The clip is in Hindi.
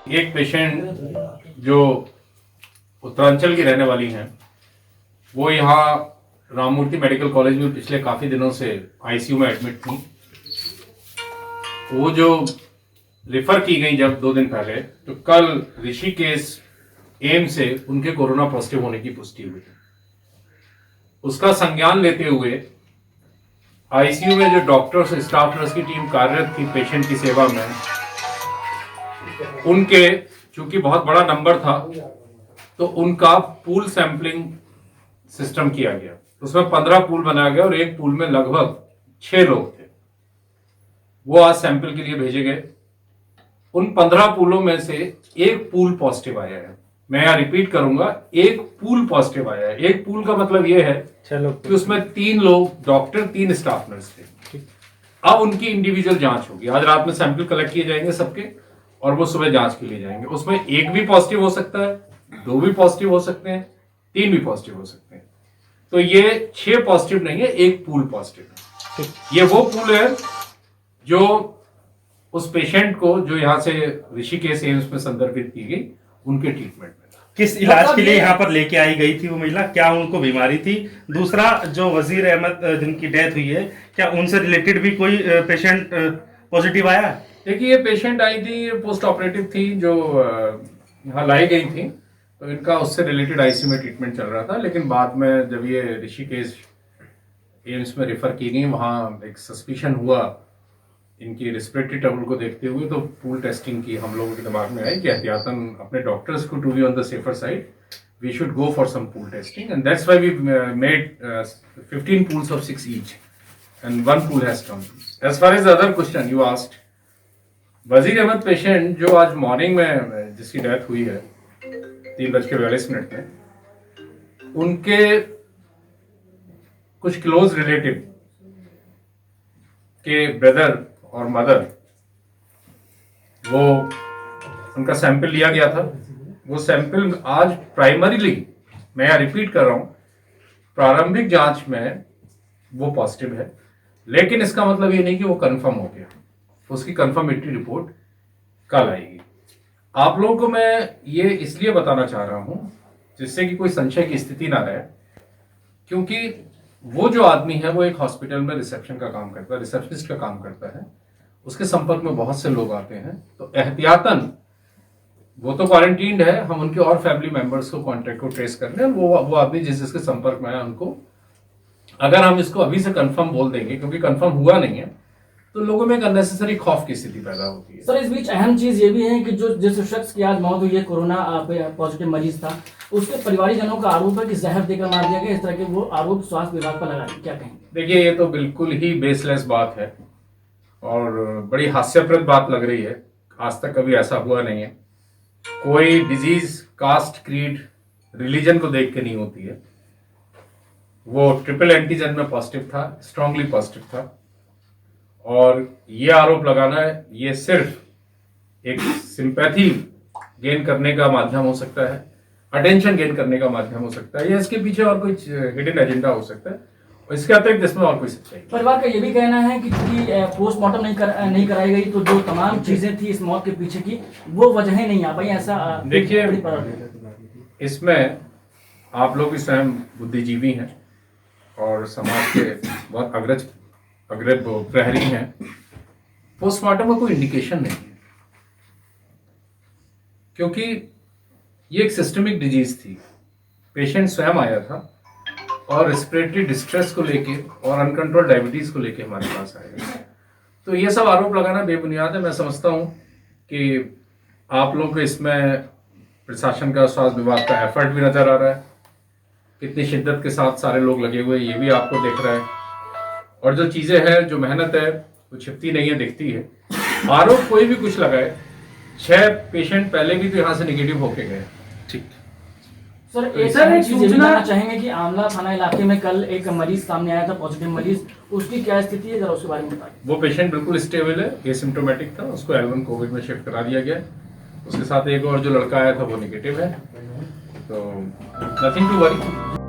एक पेशेंट जो उत्तरांचल की रहने वाली हैं, वो यहाँ राममूर्ति मेडिकल कॉलेज में पिछले काफ़ी दिनों से आईसीयू में एडमिट थी। वो जो रेफर की गई जब 2 दिन पहले, तो कल ऋषिकेश एम्स से उनके कोरोना पॉजिटिव होने की पुष्टि हुई। उसका संज्ञान लेते हुए आईसीयू में जो डॉक्टर्स स्टाफ नर्स की टीम कार्यरत थी पेशेंट की सेवा में, उनके चूंकि बहुत बड़ा नंबर था तो उनका पूल सैंपलिंग सिस्टम किया गया। उसमें 15 पूल बनाया गया और एक पूल में लगभग 6 लोग थे। वो आज सैंपल के लिए भेजे गए। उन 15 पूलों में से एक पूल पॉजिटिव आया है। मैं यहाँ रिपीट करूंगा, एक पूल पॉजिटिव आया है। एक पूल का मतलब यह है कि उसमें 3 लोग डॉक्टर, 3 स्टाफ नर्स थे। अब उनकी इंडिविजुअल जांच होगी। आज रात में सैंपल कलेक्ट किए जाएंगे सबके और वो सुबह जांच के लिए जाएंगे। उसमें एक भी पॉजिटिव हो सकता है, 2 भी पॉजिटिव हो सकते हैं, 3 भी पॉजिटिव हो सकते हैं। तो ये 6 पॉजिटिव नहीं है, एक पूल पॉजिटिव है। ये वो पूल है जो उस पेशेंट को जो यहाँ से ऋषिकेश एम्स में संदर्भित की गई, उनके ट्रीटमेंट में था। किस इलाज के लिए यहाँ पर लेके आई गई थी वो महिला? क्या उनको बीमारी थी? दूसरा, जो वजीर अहमद जिनकी डेथ हुई है, क्या उनसे रिलेटेड भी कोई पेशेंट पॉजिटिव आया? देखिए, ये पेशेंट आई थी, पोस्ट ऑपरेटिव थी, जो यहाँ लाई गई थी। तो इनका उससे रिलेटेड आईसीयू में ट्रीटमेंट चल रहा था। लेकिन बाद में जब ये ऋषिकेश एम्स में रेफर की गई, वहाँ एक सस्पिशन हुआ इनकी रेस्पिरेटरी ट्रबल को देखते हुए, तो पूल टेस्टिंग की हम लोगों के दिमाग में आई कि एहतियातन अपने डॉक्टर्स को, to be on the safer side, we should go for some pool testing, and that's why we made 15 pools of 6 each and 1 pool has come. As far as the other question you asked, वजीर अहमद पेशेंट जो आज मॉर्निंग में जिसकी डेथ हुई है 3:42 में, उनके कुछ क्लोज रिलेटिव के ब्रदर और मदर, वो उनका सैंपल लिया गया था। वो सैंपल आज प्राइमरीली, मैं यहाँ रिपीट कर रहा हूं, प्रारंभिक जांच में वो पॉजिटिव है। लेकिन इसका मतलब ये नहीं कि वो कंफर्म हो गया। उसकी कंफर्मेटरी रिपोर्ट कल आएगी। आप लोगों को मैं ये इसलिए बताना चाह रहा हूं जिससे कि कोई संशय की स्थिति ना रहे, क्योंकि वो जो आदमी है वो एक हॉस्पिटल में रिसेप्शन का काम करता है, रिसेप्शनिस्ट का काम करता है। उसके संपर्क में बहुत से लोग आते हैं, तो एहतियातन वो तो क्वारंटीन्ड है, हम उनके और फैमिली मेंबर्स को कॉन्टेक्ट को ट्रेस कर रहे हैं। वो आदमी जिसके संपर्क में आया, उनको अगर हम इसको अभी से कंफर्म बोल देंगे, क्योंकि कंफर्म हुआ नहीं है, तो लोगों में एक अननेसेसरी खौफ की स्थिति पैदा होती है। सर, इस बीच अहम चीज ये भी है कि जो जिस शख्स की आज मौत हुई है, कोरोना पॉजिटिव मरीज था, उसके परिवारीजनों का आरोप है कि जहर देकर मार दिया गया। इस तरह के वो आरोप स्वास्थ्य विभाग पर लगा, क्या कहेंगे? देखिए, ये तो बिल्कुल ही बेसलेस बात है और बड़ी हास्यप्रद बात लग रही है। आज तक कभी ऐसा हुआ नहीं है। कोई डिजीज कास्ट, क्रीड, रिलीजन को देख के नहीं होती है। वो ट्रिपल एंटीजन में पॉजिटिव था, स्ट्रांगली पॉजिटिव था, और ये आरोप लगाना है, ये सिर्फ एक सिंपैथी गेन करने का माध्यम हो सकता है, अटेंशन गेन करने का माध्यम हो सकता है, या इसके पीछे और कोई हिडन एजेंडा हो सकता है, और इसके अतिरिक्त इसमें और कोई सच्चाई। परिवार का ये भी कहना है कि पोस्टमार्टम नहीं कराई गई, तो जो तमाम चीजें थी इस मौत के पीछे की, वो वजहें नहीं आ पाई। ऐसा देखिए, इसमें आप लोग भी स्वयं बुद्धिजीवी हैं और समाज के बहुत अग्रज प्रहरी हैं। पोस्टमार्टम का कोई इंडिकेशन नहीं है, क्योंकि ये एक सिस्टमिक डिजीज थी। पेशेंट स्वयं आया था और रेस्पिरेटरी डिस्ट्रेस को लेके और अनकंट्रोल डायबिटीज को लेके हमारे पास आया। तो ये सब आरोप लगाना बेबुनियाद है। मैं समझता हूं कि आप लोगों को इसमें प्रशासन का, स्वास्थ्य विभाग का एफर्ट भी नजर आ रहा है, कितनी शिद्दत के साथ सारे लोग लगे हुए, ये भी आपको दिख रहा है। और जो चीजें हैं, जो मेहनत है, वो छिपती नहीं है, दिखती है। आरोप कोई भी कुछ लगाए, 6 पेशेंट पहले भी तो यहाँ से निगेटिव होके गए। ठीक सर, एक चीज जानना चाहेंगे कि आमला थाना इलाके में कल एक मरीज सामने आया था, पॉजिटिव मरीज, उसकी क्या स्थिति है, जरा उसके बारे में बताइए। वो पेशेंट बिल्कुल स्टेबल है, एसिम्प्टोमेटिक था, उसको L1 कोविड में शिफ्ट करा दिया गया। उसके साथ एक और जो लड़का आया था वो निगेटिव है, तो नथिंग टू वरी।